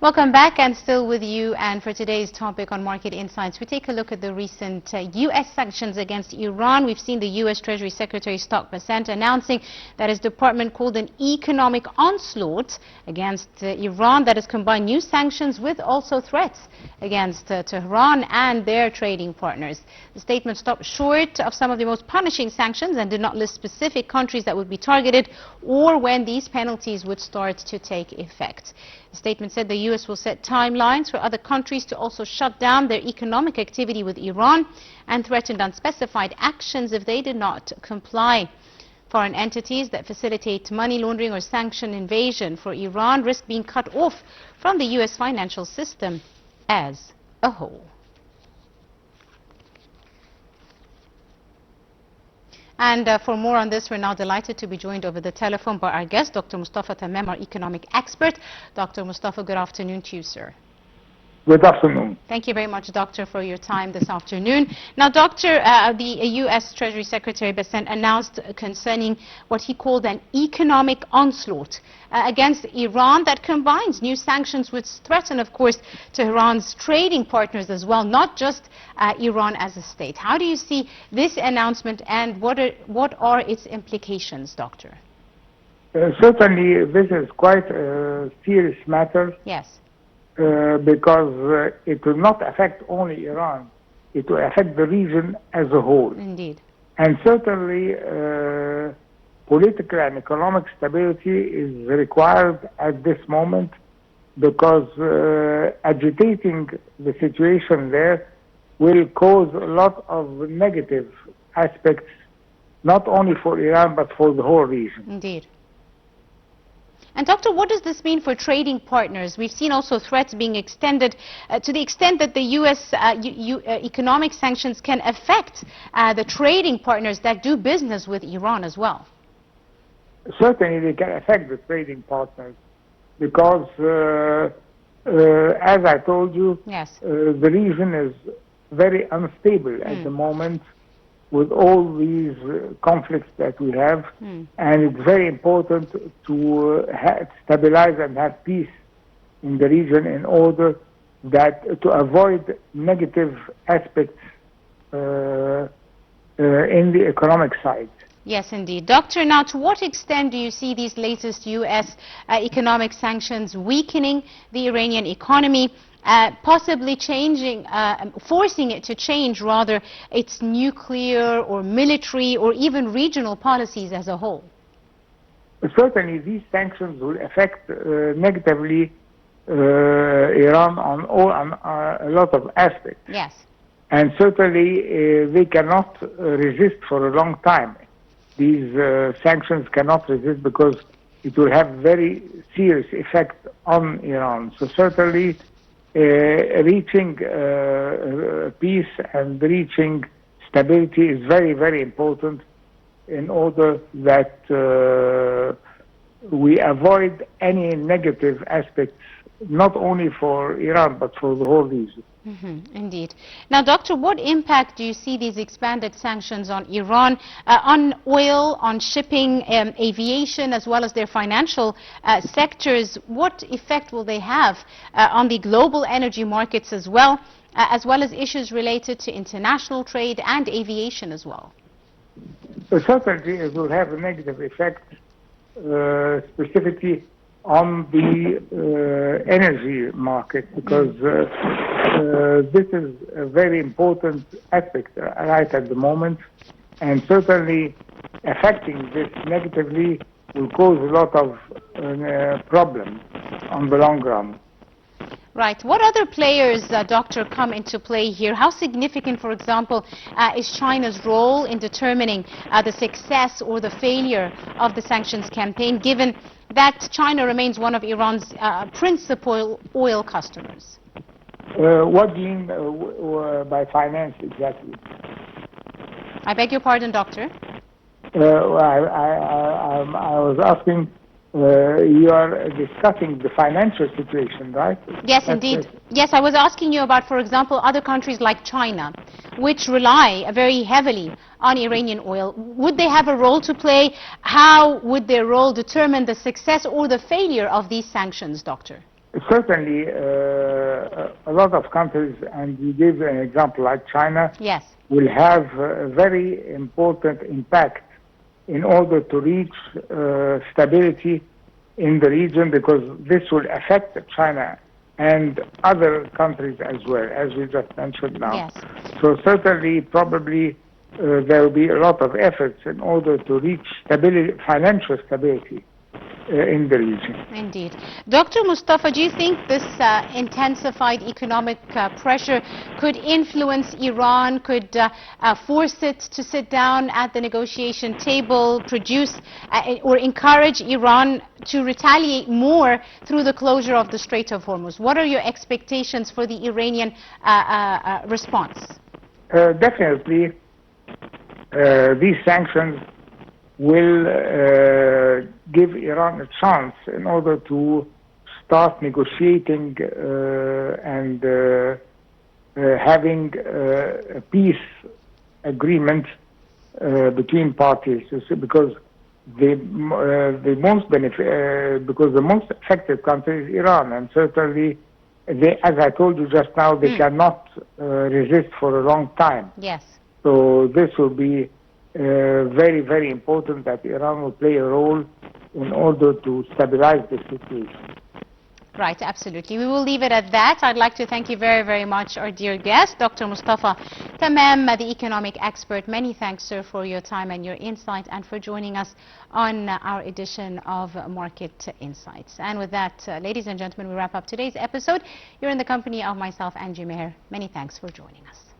Welcome back, and still with you. And for today's topic on Market Insights, we take a look at the recent U.S. sanctions against Iran. We've seen the U.S. Treasury Secretary Scott Bessent announcing that his department called an economic onslaught against Iran that has combined new sanctions with also threats against Tehran and their trading partners. The statement stopped short of some of the most punishing sanctions and did not list specific countries that would be targeted or when these penalties would start to take effect. The statement said the U.S. will set timelines for other countries to also shut down their economic activity with Iran and threatened unspecified actions if they did not comply. Foreign entities that facilitate money laundering or sanction invasion for Iran risk being cut off from the U.S. financial system as a whole. And for more on this, we're now delighted to be joined over the telephone by our guest, Dr. Mostafa Tamaam, our economic expert. Dr. Mostafa, good afternoon to you, sir. Good afternoon. Thank you very much, Doctor, for your time this afternoon. Now, Doctor, the U.S. Treasury Secretary Bessent announced concerning what he called an economic onslaught against Iran that combines new sanctions which threaten, of course, Tehran's trading partners as well, not just Iran as a state. How do you see this announcement and what are its implications, Doctor? Certainly, this is quite a serious matter. Yes. Because it will not affect only Iran, it will affect the region as a whole. Indeed. And certainly political and economic stability is required at this moment because agitating the situation there will cause a lot of negative aspects, not only for Iran but for the whole region. Indeed. And Doctor, what does this mean for trading partners? We've seen also threats being extended to the extent that the U.S. Economic sanctions can affect the trading partners that do business with Iran as well. Certainly they can affect the trading partners because, as I told you, yes. The region is very unstable at the moment with all these conflicts that we have, and it's very important to stabilize and have peace in the region in order that to avoid negative aspects in the economic side. Yes, indeed. Doctor, now to what extent do you see these latest U.S. Economic sanctions weakening the Iranian economy, possibly changing, forcing it to change rather its nuclear or military or even regional policies as a whole? Certainly these sanctions will affect negatively Iran on a lot of aspects. Yes. And certainly they cannot resist for a long time. These sanctions cannot resist because it will have very serious effect on Iran. So certainly reaching peace and reaching stability is very, very important in order that we avoid any negative aspects, not only for Iran, but for the whole region. Indeed. Now, Doctor, what impact do you see these expanded sanctions on Iran, on oil, on shipping, aviation, as well as their financial sectors? What effect will they have on the global energy markets as well as issues related to international trade and aviation as well? Certainly, it will have a negative effect, specifically on the energy market, because this is a very important aspect right at the moment, and certainly affecting this negatively will cause a lot of problems on the long run. Right. What other players, Doctor, come into play here? How significant, for example, is China's role in determining the success or the failure of the sanctions campaign, given that China remains one of Iran's principal oil customers? What do you mean by finance exactly? I beg your pardon, Doctor? I was asking, you are discussing the financial situation, right? Yes, indeed. Yes, I was asking you about, for example, other countries like China, which rely very heavily on Iranian oil. Would they have a role to play? How would their role determine the success or the failure of these sanctions, Doctor? Certainly, a lot of countries, and you gave an example like China, Yes. will have a very important impact in order to reach stability in the region, because this will affect China and other countries as well, as we just mentioned now. Yes. So certainly, probably, there will be a lot of efforts in order to reach stability, financial stability in the region. Indeed. Dr. Mostafa, do you think this intensified economic pressure could influence Iran, could force it to sit down at the negotiation table, produce or encourage Iran to retaliate more through the closure of the Strait of Hormuz? What are your expectations for the Iranian response? Definitely, these sanctions will give Iran a chance in order to start negotiating and having a peace agreement between parties, because the most affected country is Iran, and certainly, as I told you just now, they cannot resist for a long time. Yes. So this will be very, very important that Iran will play a role in order to stabilize the situation. Right, absolutely. We will leave it at that. I'd like to thank you very, very much, our dear guest, Dr. Mostafa Tamaam, the economic expert. Many thanks, sir, for your time and your insight, and for joining us on our edition of Market Insights. And with that, ladies and gentlemen, we wrap up today's episode. You're in the company of myself, Angie Meher. Many thanks for joining us.